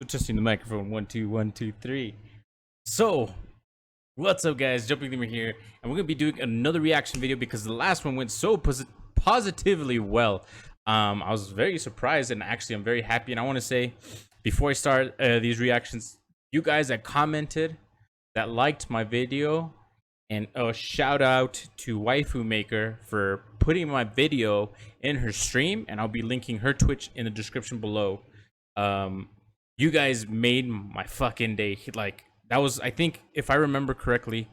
Testing the microphone. 1 2 1 2 3. So, what's up, guys? JumpingLemurr here, and we're gonna be doing another reaction video because the last one went so positively well. I was very surprised, and actually, I'm very happy. And I want to say, before I start these reactions, you guys that commented, that liked my video, and a shout out to Waifu Maker for putting my video in her stream, and I'll be linking her Twitch in the description below. You guys made my fucking day. Like, that was, I think, if I remember correctly,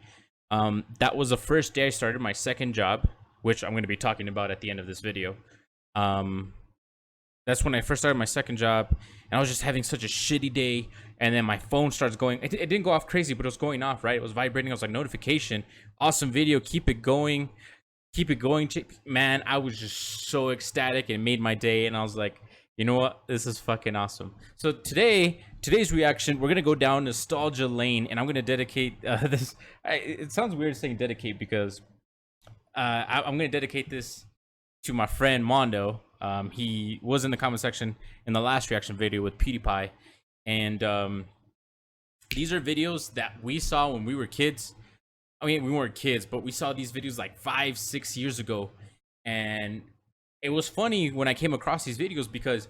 that was the first day I started my second job, which I'm going to be talking about at the end of this video. That's when I first started my second job, and I was just having such a shitty day, and then my phone starts going. It didn't go off crazy, but it was going off, right? It was vibrating. I was like, notification, awesome video, keep it going, man. I was just so ecstatic, and it made my day, and I was like, you know what? This is fucking awesome. So today's reaction, we're gonna go down nostalgia lane, and I'm gonna dedicate this. It sounds weird saying dedicate because I'm gonna dedicate this to my friend Mondo. He was in the comment section in the last reaction video with PewDiePie, and these are videos that we saw when we were kids. I mean, we weren't kids, but we saw these videos like 5-6 years ago, and it was funny when I came across these videos because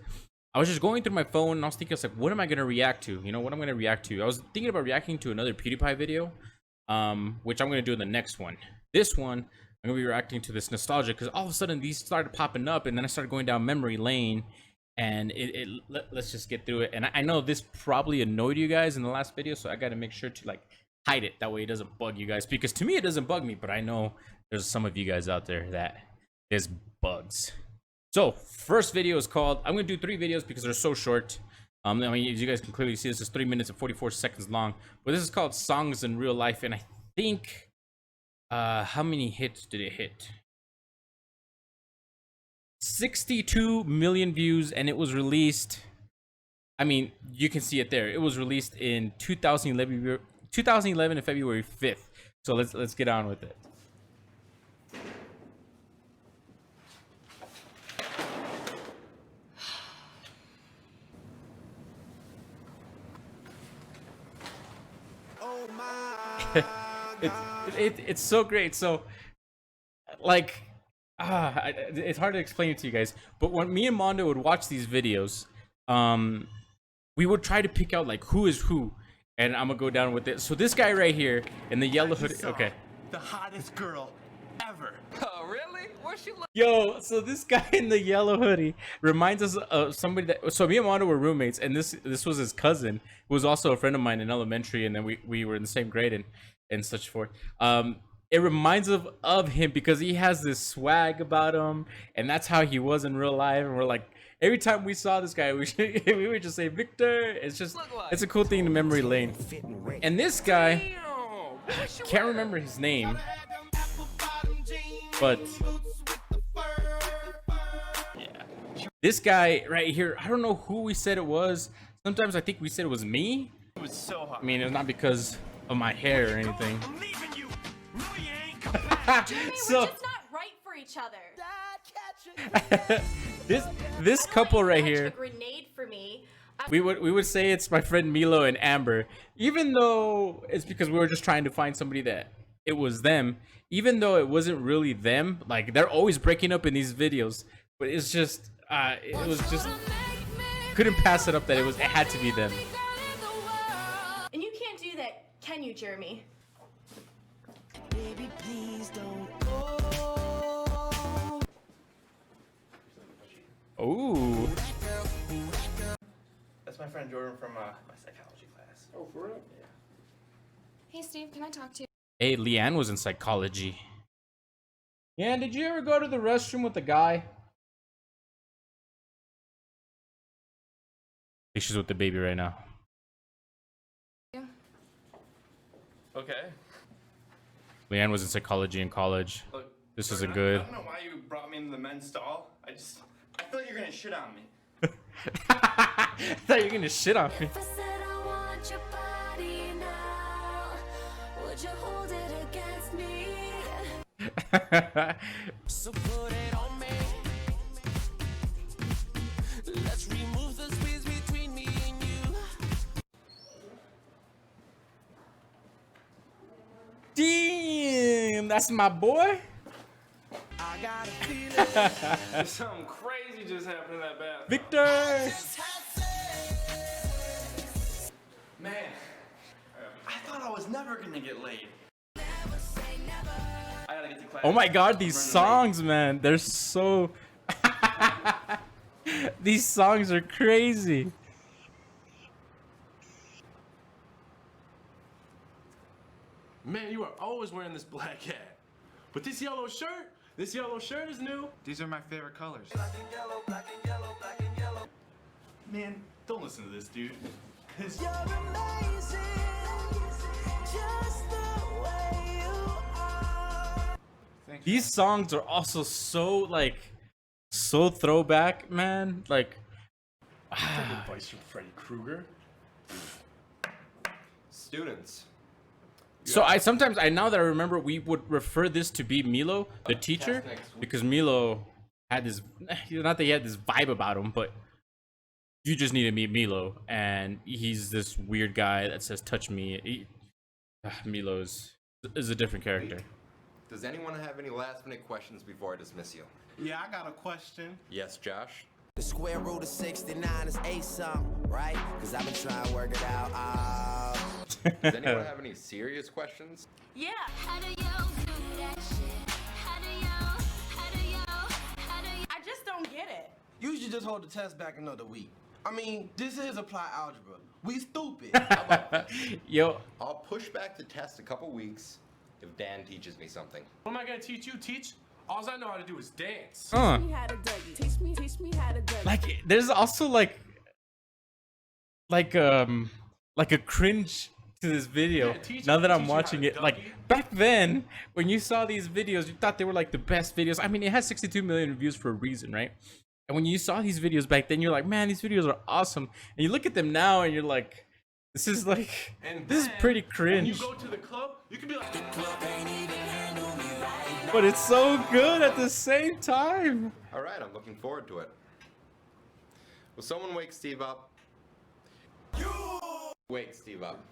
I was just going through my phone and I was thinking, I was like, what am I going to react to? You know, what I'm going to react to? I was thinking about reacting to another PewDiePie video, which I'm going to do in the next one. This one, I'm going to be reacting to this nostalgia because all of a sudden these started popping up, and then I started going down memory lane, and let's just get through it. And I know this probably annoyed you guys in the last video, so I got to make sure to like hide it. That way it doesn't bug you guys, because to me it doesn't bug me, but I know there's some of you guys out there that is bugs. So first video is called, I'm gonna do 3 videos because they're so short. I mean, as you guys can clearly see, this is 3 minutes and 44 seconds long, but this is called Songs in Real Life. And I think how many hits did it hit? 62 million views, and it was released, I mean, you can see it there, it was released in 2011 February 5th. So let's get on with it. It's so great. So like it's hard to explain it to you guys, but when me and Mondo would watch these videos, we would try to pick out like who is who, and I'm gonna go down with it. So this guy right here in the yellow hoodie, okay, the hottest girl ever. Oh really? Where's she? Yo, so this guy in the yellow hoodie reminds us of somebody that, so me and Mondo were roommates, and this was his cousin, who was also a friend of mine in elementary, and then we were in the same grade and such forth. It reminds of him because he has this swag about him, and that's how he was in real life. And we're like, every time we saw this guy, we would just say Victor. It's just, it's a cool thing to memory lane. And this guy, I can't remember his name, but yeah, this guy right here, I don't know who we said it was. Sometimes I think we said it was me. It was so hot. I mean, it's not because of my hair or anything. I'm leaving you. No, you ain't coming back. Jimmy, So, we're just not right for each other. this couple right here, A grenade for me. we would say it's my friend Milo and Amber, even though it's because we were just trying to find somebody that it was them, even though it wasn't really them. Like, they're always breaking up in these videos, but it's just it was just, couldn't pass it up that it had to be them. And you can't do that, can you, Jeremy? Baby, please don't go. Oh, That's my friend Jordan from my psychology class. Oh, for real? Yeah. Hey, Steve, can I talk to you? hey, Leanne was in psychology. Yeah, did you ever go to the restroom with the guy? I think she's with the baby right now. Okay. Leanne was in psychology in college. Look, This Jordan, isn't good. I don't know why you brought me into the men's stall. I thought you were gonna shit on me. I thought you were gonna shit on me. If I said I want your body now, would you hold it against me? So put it on me. Let's remove the space between me and you. Julian, that's my boy. Something crazy just happened in that bathroom. Victor. Man, I thought I was never gonna get laid. I gotta get to class. Oh my God, these I'm running songs, man, they're so. These songs are crazy. Man, you are always wearing this black hat. But this yellow shirt is new. These are my favorite colors. Man, don't listen to this dude. These songs are also so like, so throwback, man. Like, Take advice from Freddy Krueger. Students. so I sometimes now that I remember, we would refer this to be Milo, the teacher, next week. because Milo had this, not that he had this vibe about him, but you just need to meet Milo, and he's this weird guy that says "touch me." Milo is a different character. Does anyone have any last-minute questions before I dismiss you? Yeah, I got a question. Yes, Josh? The square root of 69 is 8 something, right? Cause I've been trying to work it out. Does anyone have any serious questions? Yeah. How do you do that shit? How do you I just don't get it. You should just hold the test back another week. I mean, this is applied algebra. We stupid. Yo, I'll push back the test a couple weeks if Dan teaches me something. What am I gonna teach you? Teach? All I know how to do is dance. Teach me how to Dougie. Teach me how to Dougie. like there's also like a cringe to this video. Yeah, teach Now that I'm you how watching to it, like Dougie. back then when you saw these videos, you thought they were like the best videos. I mean, it has 62 million views for a reason, right? And when you saw these videos back then, you're like, man, these videos are awesome. And you look at them now and you're like, this is like, And this is then, pretty When cringe. you go to the club, you can be like, But it's so good at the same time. All right, I'm looking forward to it. Will someone wake Steve up? Wake Steve up.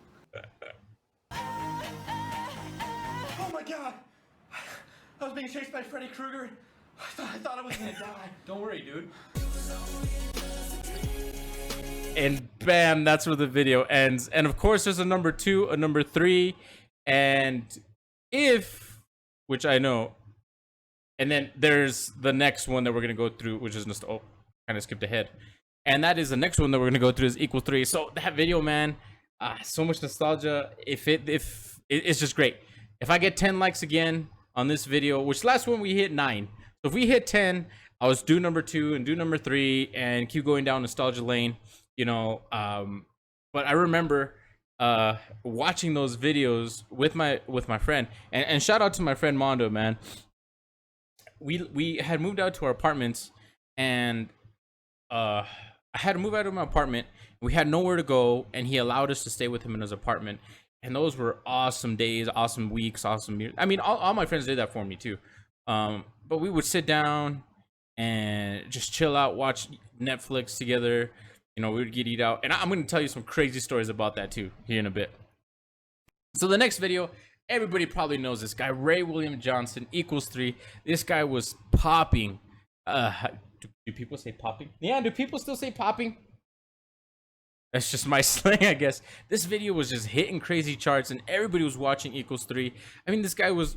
Oh my God! I was being chased by Freddy Krueger. I thought I was gonna die. don't worry, dude. And bam, that's where the video ends. And of course, there's a number 2, a number 3, and which I know. And then there's the next one that we're gonna go through, which is kind of skipped ahead. And that is the next one that we're gonna go through is equal 3. So that video, man, so much nostalgia. It's just great. If I get 10 likes again on this video, which last one we hit 9. So if we hit 10, I was do number 2 and do number 3 and keep going down nostalgia lane, you know. But I remember watching those videos with my friend, and shout out to my friend Mondo, man. We had moved out to our apartments, and I had to move out of my apartment. We had nowhere to go, and he allowed us to stay with him in his apartment. And those were awesome days, awesome weeks, awesome years. I mean, all my friends did that for me too. But we would sit down and just chill out, watch Netflix together. You know, we would eat out. And I'm going to tell you some crazy stories about that too here in a bit. So the next video, everybody probably knows this guy, Ray William Johnson, equals 3. This guy was popping. Do people say popping? Yeah, do people still say popping? That's just my slang, I guess. This video was just hitting crazy charts, and everybody was watching equals 3. I mean, this guy was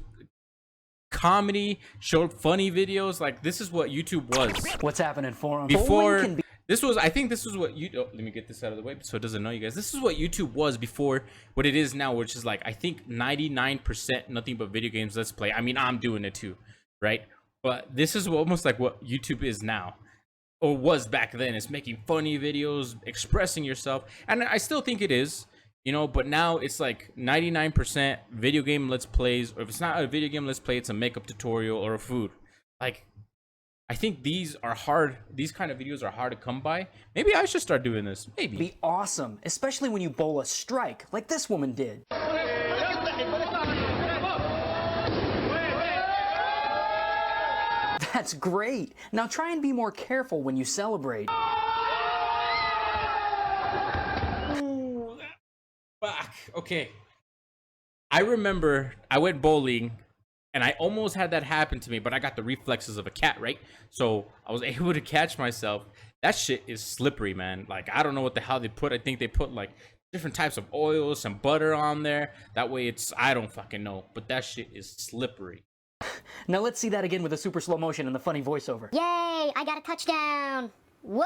comedy, showed funny videos. Like, this is what YouTube was. What's happening for him? Before, I think this was what you, let me get this out of the way so it doesn't know you guys. This is what YouTube was before what it is now, which is like, I think 99% nothing but video games let's play. I mean, I'm doing it too, right? But this is almost like what YouTube is now, or was back then. It's making funny videos, expressing yourself, and I still think it is, you know. But now it's like 99% video game let's plays, or if it's not a video game let's play, it's a makeup tutorial or a food. Like, I think these are hard. These kind of videos are hard to come by. Maybe I should start doing this. Maybe. Be awesome, especially when you bowl a strike like this woman did. That's great. Now try and be more careful when you celebrate. Ooh, fuck. Okay. I remember I went bowling, And I almost had that happen to me, but I got the reflexes of a cat, right? So I was able to catch myself. That shit is slippery, man. Like, I don't know what the hell they put. I think they put like different types of oils, some butter on there. That way it's, I don't fucking know. But that shit is slippery. Now let's see that again with a super slow motion and the funny voiceover. Yay, I got a touchdown. Whoa,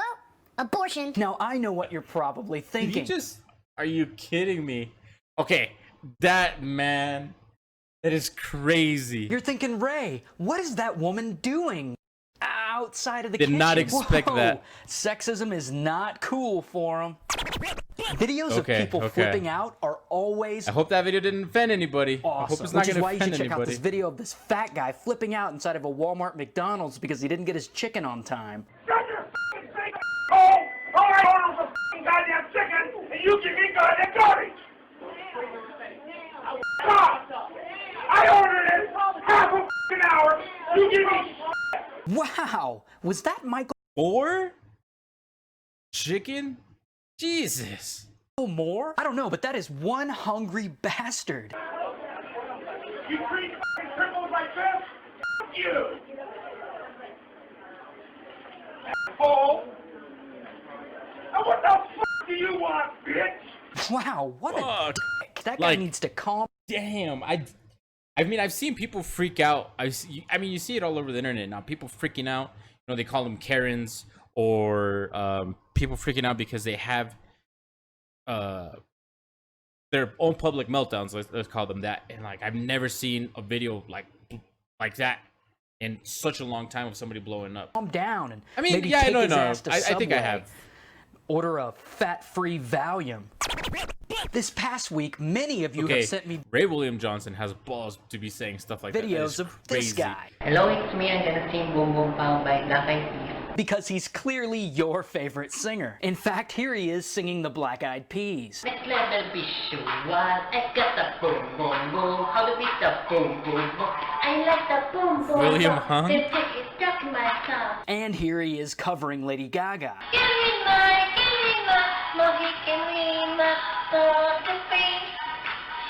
abortion. Now I know what you're probably thinking. Are you kidding me? Okay, that man, that is crazy. You're thinking, Ray, what is that woman doing outside of the kitchen? Did not expect that. Sexism is not cool for him. Videos of people flipping out are always I hope that video didn't offend anybody. awesome. I hope it's not Which is gonna why you offend should check out this anybody. video of this fat guy flipping out inside of a Walmart McDonald's because he didn't get his chicken on time. Shut your f***ing face, hole! All I ordered was a f***ing goddamn chicken, and you give me goddamn garbage! God! I ordered it half a f***ing hour, you give me Wow! Was that Michael 4 chicken? Jesus. Moore? I don't know, but that is one hungry bastard. You treat f***ing cripples like this? F*** you! Asshole! Now what the f*** do you want, bitch? Wow, what a Fuck. dick. That guy needs to calm. Damn. I mean, I've seen people freak out. I mean, you see it all over the internet now. People freaking out. You know, they call them Karens, or people freaking out because they have their own public meltdowns. Let's call them that. And like, I've never seen a video like that in such a long time of somebody blowing up. Calm down and I mean, maybe yeah, take no, his no. ass to I think I Subway. have. Order a fat-free Valium. This past week, many of you have sent me Ray William Johnson has balls to be saying stuff like that. videos of this guy. Hello, it's me. I'm gonna sing Boom Boom Pow by Black Eyed Peas. Because he's clearly your favorite singer. In fact, here he is singing the Black Eyed Peas. Next level visual. I got the boom boom boom. How to beat the boom boom boom. I like the boom boom. William Hung? Then take it stuck in my tongue. And here he is covering Lady Gaga. Give me my Mohican Rima, poker face.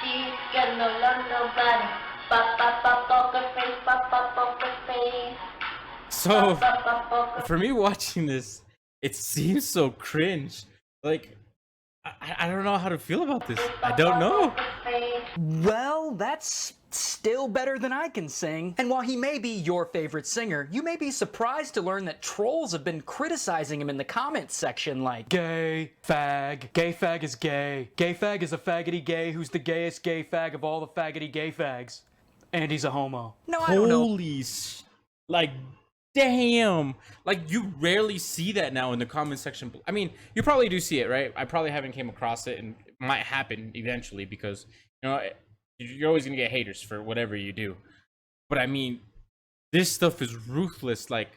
She's got no love, nobody. Poker face, poker face. So, for me watching this, it seems so cringe. Like, I don't know how to feel about this. I don't know. Well, that's still better than I can sing. And while he may be your favorite singer, you may be surprised to learn that trolls have been criticizing him in the comments section like, gay fag is gay fag is a faggoty gay who's the gayest gay fag of all the faggoty gay fags. And he's a homo. No, I don't know. Like, damn. Like, you rarely see that now in the comment section. I mean, you probably do see it, right? I probably haven't came across it, and it might happen eventually because, you know, you're always gonna get haters for whatever you do. But I mean, this stuff is ruthless. Like,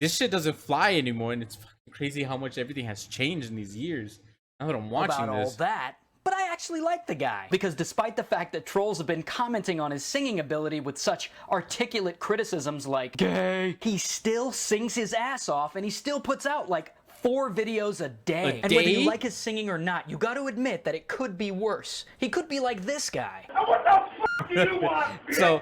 this shit doesn't fly anymore, and it's fucking crazy how much everything has changed in these years. Now that I'm watching about this. all that, but I actually like the guy. Because despite the fact that trolls have been commenting on his singing ability with such articulate criticisms like gay, he still sings his ass off and he still puts out like 4 videos a day. And whether you like his singing or not, you got to admit that it could be worse. He could be like this guy. Now what the f*** do you want, bitch? So,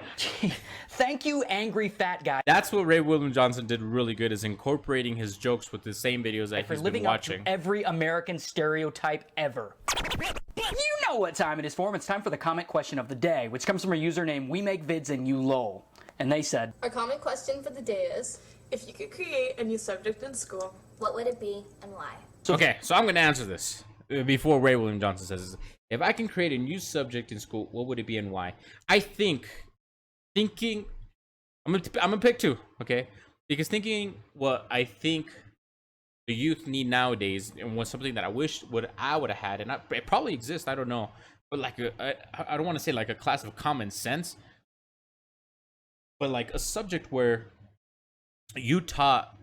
thank you, angry fat guy. that's what Ray William Johnson did really good, is incorporating his jokes with the same videos that For he's been living up watching. to every American stereotype ever. You know what time it is for. It's time for the comment question of the day, which comes from a username We Make Vids and You Lol. And they said, Our comment question for the day is, if you could create a new subject in school, What would it be and why? Okay, so I'm gonna answer this before Ray William Johnson says this. If I can create a new subject in school, what would it be and why? I think thinking I'm gonna pick 2, okay? Because thinking what I think the youth need nowadays, and was something that I wish I would have had, and it probably exists, I don't know, but like I don't want to say like a class of common sense, but like a subject where you taught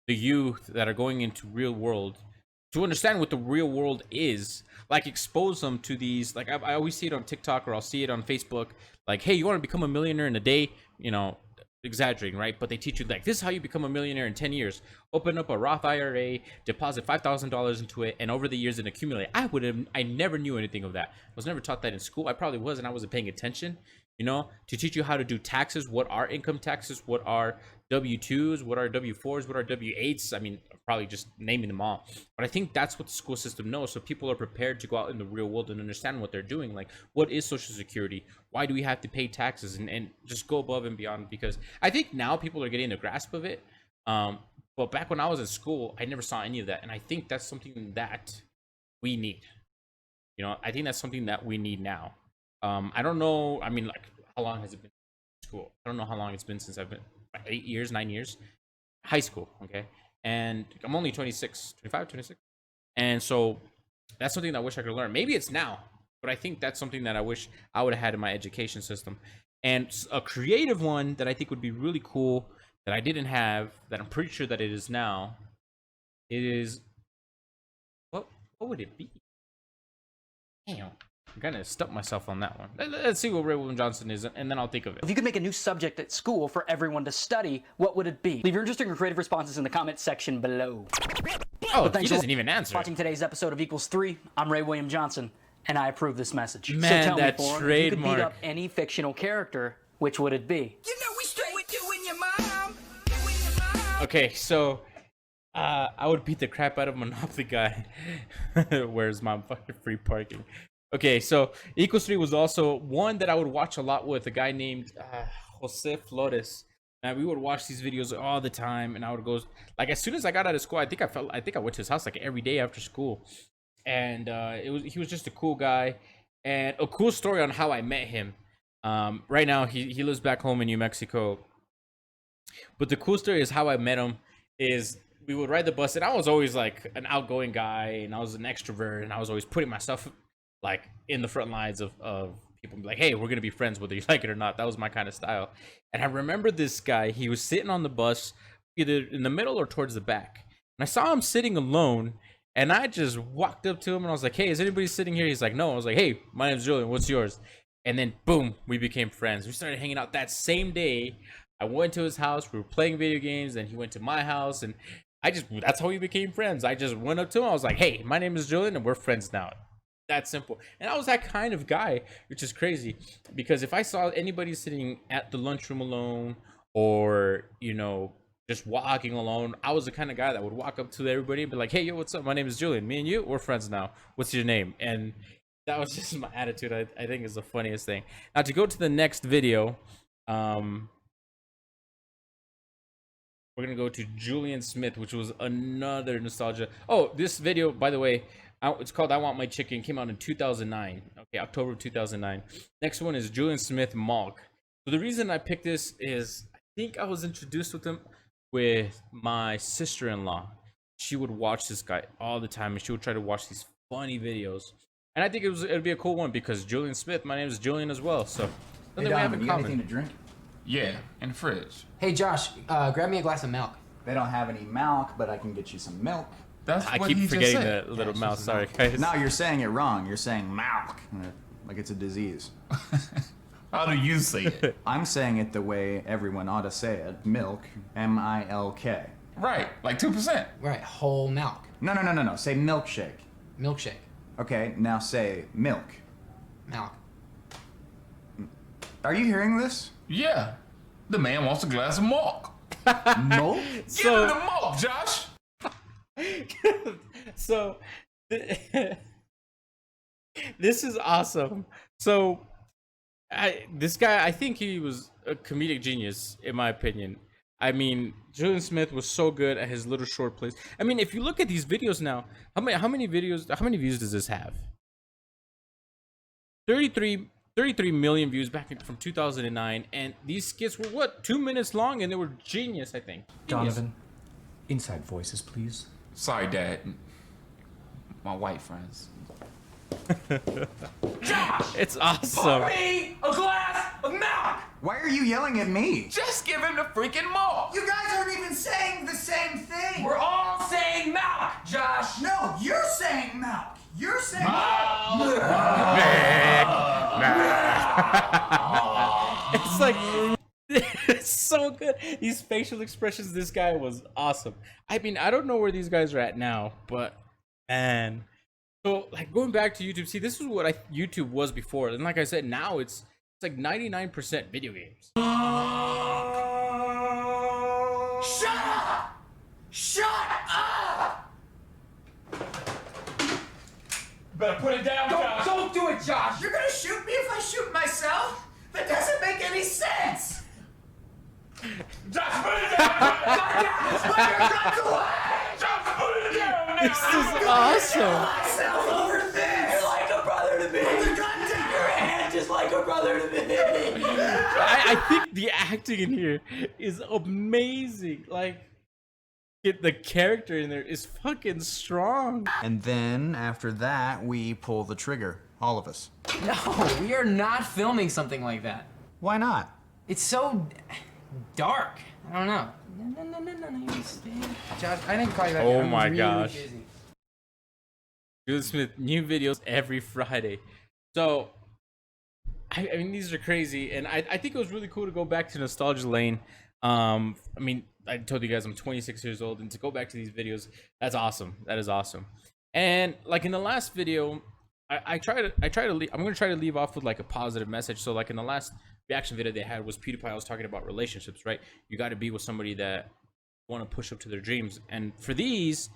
the youth that are going into real world to understand what the real world is, like expose them to these, like I always see it on TikTok, or I'll see it on Facebook, like, hey, you want to become a millionaire in a day, you know, exaggerating, right? But they teach you like, this is how you become a millionaire in 10 years. Open up a Roth IRA, deposit $5,000 into it, and over the years it accumulate. I never knew anything of that. I was never taught that in school. I probably was, and I wasn't paying attention. you know, to teach you how to do taxes, what are income taxes, what are W-2s, what are W-4s, what are W-8s. I mean, probably just naming them all. But I think that's what the school system knows. So people are prepared to go out in the real world and understand what they're doing. Like, what is Social Security? Why do we have to pay taxes? And just go above and beyond. Because I think now people are getting the grasp of it. But back when I was in school, I never saw any of that. And I think that's something that we need. You know, I think that's something that we need now. I don't know. I mean, like, how long has it been in school? I don't know how long it's been since I've been 8 years, 9 years. High school, okay? And I'm only 26, 25, 26. And so that's something that I wish I could learn. Maybe it's now, but I think that's something that I wish I would have had in my education system. And a creative one that I think would be really cool that I didn't have, that I'm pretty sure that it is now, it is, what would it be? Damn. I'm gonna stuck myself on that one. Let's see what Ray William Johnson is, and then I'll think of it. If you could make a new subject at school for everyone to study, what would it be? Leave your interesting or creative responses in the comment section below. Oh, he doesn't even answer. Watching today's episode of Equals 3, I'm Ray William Johnson, and I approve this message. Man, so tell that me, Forum, if you could beat up any fictional character, which would it be? You know we straight with you and your mom. Okay, so I would beat the crap out of Monopoly guy. Where's my fucking free parking? Okay, so Equals 3 was also one that I would watch a lot with a guy named Jose Flores. And we would watch these videos all the time, and I would go, like, as soon as I got out of school, I think I went to his house like every day after school. And he was just a cool guy. And a cool story on how I met him. Right now he lives back home in New Mexico. But the cool story is how I met him is we would ride the bus, and I was always like an outgoing guy, and I was an extrovert, and I was always putting myself like in the front lines of people be like, hey, we're gonna be friends whether you like it or not. That was my kind of style. And I remember this guy, he was sitting on the bus either in the middle or towards the back, and I saw him sitting alone, and I just walked up to him and I was like, hey, is anybody sitting here? He's like, no. I was like, hey, my name's Julian, what's yours? And then boom, we became friends. We started hanging out that same day. I went to his house, we were playing video games, and he went to my house, and that's how we became friends. I just went up to him, I was like, hey, my name is Julian, and we're friends now. That simple. And I was that kind of guy, which is crazy, because if I saw anybody sitting at the lunchroom alone, or, you know, just walking alone, I was the kind of guy that would walk up to everybody and be like, hey, yo, what's up? My name is Julian. Me and you, we're friends now. What's your name? And that was just my attitude. I think is the funniest thing. Now, to go to the next video, we're gonna go to Julian Smith, which was another nostalgia. Oh, this video, by the way, it's called I Want My Chicken. Came out in 2009. Okay, October of 2009. Next one is Julian Smith Malk. So the reason I picked this is I think I was introduced with him with my sister-in-law. She would watch this guy all the time, and she would try to watch these funny videos. And I think it'd be a cool one because Julian Smith, my name is Julian as well. So something we have in common. Anything to drink? Yeah, in the fridge. Hey Josh, grab me a glass of milk. They don't have any milk, but I can get you some milk. That's I what keep he forgetting just said. the little mouse. Sorry, guys. No, you're saying it wrong. You're saying milk, like it's a disease. How do you say it? I'm saying it the way everyone ought to say it. Milk, M-I-L-K. Right, like 2%. Right, whole milk. No. Say milkshake. Milkshake. Okay, now say milk. Milk. Are you hearing this? Yeah. The man wants a glass of milk. Milk? Give him the milk, Josh. So this is awesome. So this guy, I think he was a comedic genius in my opinion. I mean, Julian Smith was so good at his little short plays. I mean, if you look at these videos now, how many views does this have? 33 million views back from 2009, and these skits were what, 2 minutes long, and they were genius. I think. Donovan, inside voices, please. Sorry, Dad. My white friends. Josh! It's awesome. Pour me a glass of milk! Why are you yelling at me? Just give him the freaking milk! You guys aren't even saying the same thing! We're all saying milk, Josh! No, you're saying milk! You're saying milk! It's like, it's so good. These facial expressions, this guy was awesome. I mean, I don't know where these guys are at now, but man. So, like, going back to YouTube, see, this is what YouTube was before. And like I said, now it's It's like 99% video games. Shut up! Shut up! Better put it down, Josh. Don't do it, Josh! You're gonna shoot me if I shoot myself? That doesn't make any sense! Josh, put it down! Josh, put your guns away! Josh, put it down now! This is awesome. Myself over this! You're like a brother to me! Put the gun down! Your hand is like a brother to me! I think the acting in here is amazing. Like, the character in there is fucking strong. And then after that, we pull the trigger, all of us. No, we are not filming something like that. Why not? It's so dark. I don't know. No. Josh, I didn't call you back. Oh I was my really gosh. busy. Julian Smith, new videos every Friday. So, I mean, these are crazy, and I think it was really cool to go back to nostalgia lane. I mean, I told you guys I'm 26 years old, and to go back to these videos, that's awesome. That is awesome. And like in the last video, I'm gonna try to leave off with like a positive message. So like in the last reaction video they had was PewDiePie was talking about relationships, right? You got to be with somebody that want to push up to their dreams. And for these,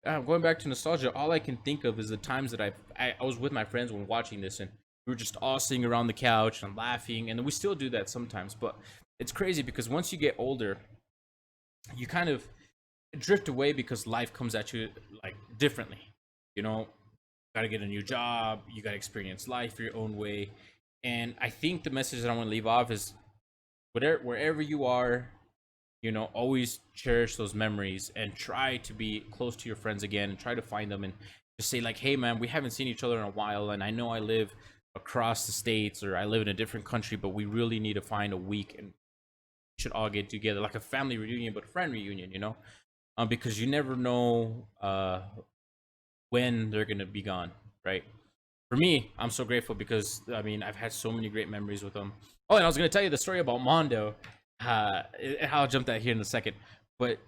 going back to nostalgia, all I can think of is the times that I was with my friends when watching this, and we were just all sitting around the couch and laughing, and we still do that sometimes. But it's crazy because once you get older, you kind of drift away because life comes at you like differently. You know, got to get a new job, you got to experience life your own way. And I think the message that I want to leave off is wherever you are, you know, always cherish those memories and try to be close to your friends again and try to find them and just say like, hey man, we haven't seen each other in a while, and I know I live across the states or I live in a different country, but we really need to find a week and we should all get together, like a family reunion but a friend reunion, you know, because you never know when they're gonna be gone, right? For me, I'm so grateful because I mean I've had so many great memories with them. Oh, and I was gonna tell you the story about Mondo. I'll jump that here in a second, but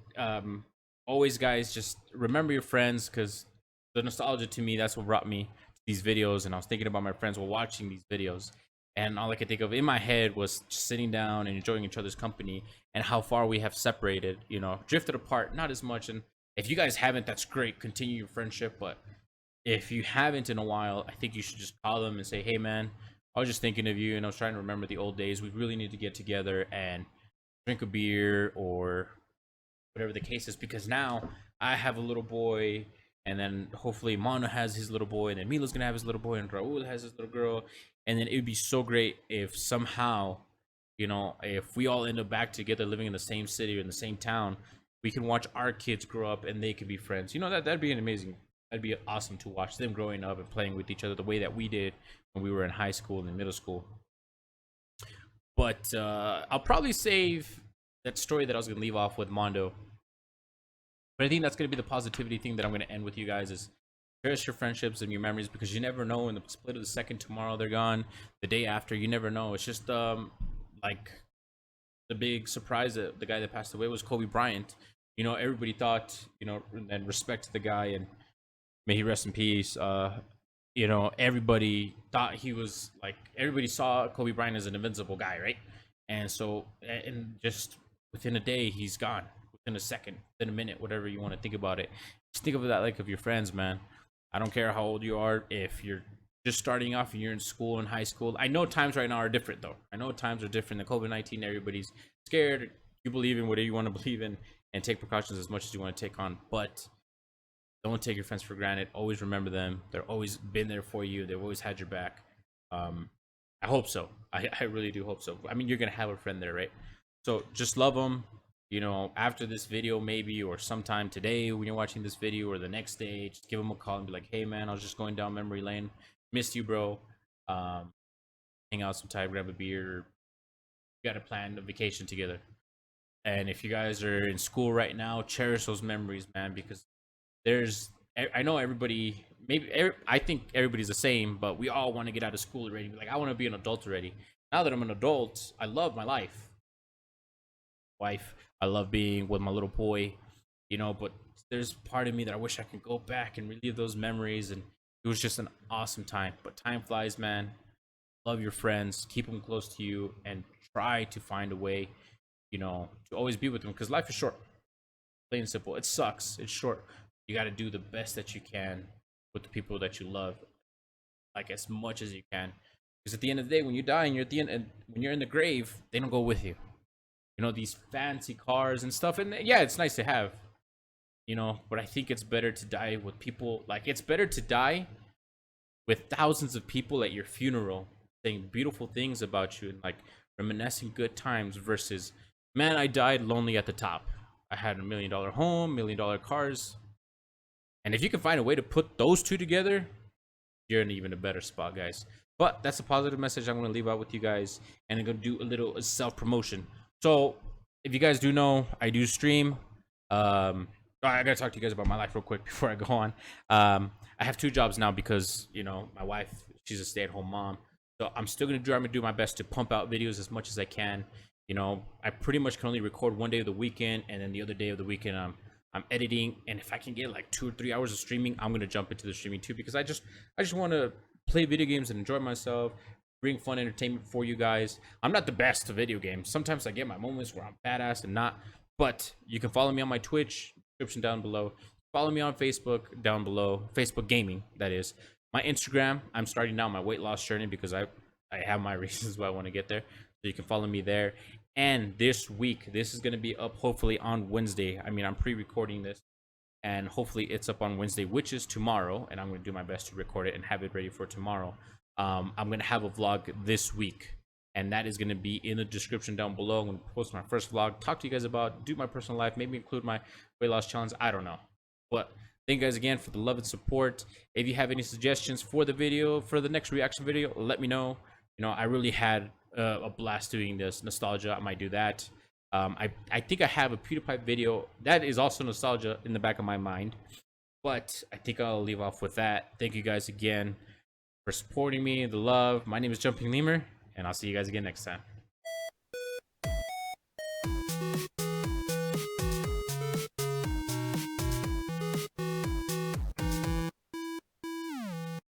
always guys, just remember your friends, because the nostalgia to me, that's what brought me to these videos. And I was thinking about my friends while watching these videos, and all I could think of in my head was just sitting down and enjoying each other's company, and how far we have separated, you know, drifted apart, not as much. And if you guys haven't, that's great, continue your friendship. But if you haven't in a while, I think you should just call them and say, hey man, I was just thinking of you and I was trying to remember the old days. We really need to get together and drink a beer or whatever the case is, because now I have a little boy, and then hopefully Mono has his little boy, and then Milo's gonna have his little boy, and Raul has his little girl. And then it would be so great if somehow, you know, if we all end up back together living in the same city or in the same town, we can watch our kids grow up and they can be friends. You know, that'd be that'd be awesome to watch them growing up and playing with each other the way that we did when we were in high school and in middle school. But I'll probably save that story that I was gonna leave off with Mondo. But I think that's gonna be the positivity thing that I'm gonna end with you guys, is cherish your friendships and your memories, because you never know, in the split of the second, tomorrow they're gone, the day after, you never know. It's just like the big surprise that the guy that passed away was Kobe Bryant. You know, everybody thought, you know, and respect to the guy, and may he rest in peace. You know, everybody thought he was like, everybody saw Kobe Bryant as an invincible guy, right? And so, and just within a day, he's gone. Within a second, within a minute, whatever you want to think about it. Just think of that like of your friends, man. I don't care how old you are. If you're just starting off and you're in school, in high school, I know times right now are different though. I know times are different. The COVID-19, everybody's scared. You believe in whatever you want to believe in and take precautions as much as you want to take on, but don't take your friends for granted. Always remember them. They've always been there for you. They've always had your back. I hope so. I really do hope so. I mean, you're gonna have a friend there, right? So just love them. You know, after this video maybe, or sometime today when you're watching this video, or the next day, just give them a call and be like, hey man, I was just going down memory lane, missed you, bro. Hang out sometime, grab a beer. You gotta plan a vacation together. And if you guys are in school right now, cherish those memories, man, because I know everybody, I think everybody's the same, but we all want to get out of school already. Like, I want to be an adult already. Now that I'm an adult, I love my life. I love being with my little boy, you know, but there's part of me that I wish I could go back and relive those memories, and it was just an awesome time. But time flies, man. love your friends, keep them close to you, and try to find a way, you know, to always be with them, because life is short. Plain and simple. It sucks. It's short. You got to do the best that you can with the people that you love, like as much as you can. Because at the end of the day, when you die and you're at the end, and when you're in the grave, they don't go with you. You know, these fancy cars and stuff, and yeah, it's nice to have, you know, but I think it's better to die with people. Like, it's better to die with thousands of people at your funeral saying beautiful things about you and like reminiscing good times, versus, man, I died lonely at the top. I had $1 million home, $1 million cars. And if you can find a way to put those two together, you're in even a better spot, guys. But that's a positive message I'm going to leave out with you guys. And I'm going to do a little self-promotion. So if you guys do know, I do stream. I got to talk to you guys about my life real quick before I go on. I have 2 jobs now because, you know, my wife, she's a stay-at-home mom. So I'm still going to try to do my best to pump out videos as much as I can. You know, I pretty much can only record one day of the weekend, and then the other day of the weekend I'm editing. And if I can get like 2 or 3 hours of streaming, I'm gonna jump into the streaming too, because I just want to play video games and enjoy myself, bring fun entertainment for you guys. I'm not the best at video games. Sometimes I get my moments where I'm badass and not. But you can follow me on my Twitch, description down below. Follow me on Facebook down below, Facebook Gaming, that is. My Instagram, I'm starting now my weight loss journey because I have my reasons why I want to get there. So you can follow me there. And this week, this is going to be up hopefully on Wednesday. I mean, I'm pre-recording this, and hopefully it's up on Wednesday, which is tomorrow. And I'm going to do my best to record it and have it ready for tomorrow. I'm going to have a vlog this week, and that is going to be in the description down below. I'm going to post my first vlog, talk to you guys about, do my personal life, maybe include my weight loss challenge. I don't know. But thank you guys again for the love and support. If you have any suggestions for the video, for the next reaction video, let me know. You know, I really had a blast doing this. Nostalgia, I might do that. I think I have a PewDiePie video that is also nostalgia in the back of my mind, but I think I'll leave off with that. Thank you guys again for supporting me, the love. My name is JumpingLemurr, and I'll see you guys again next time.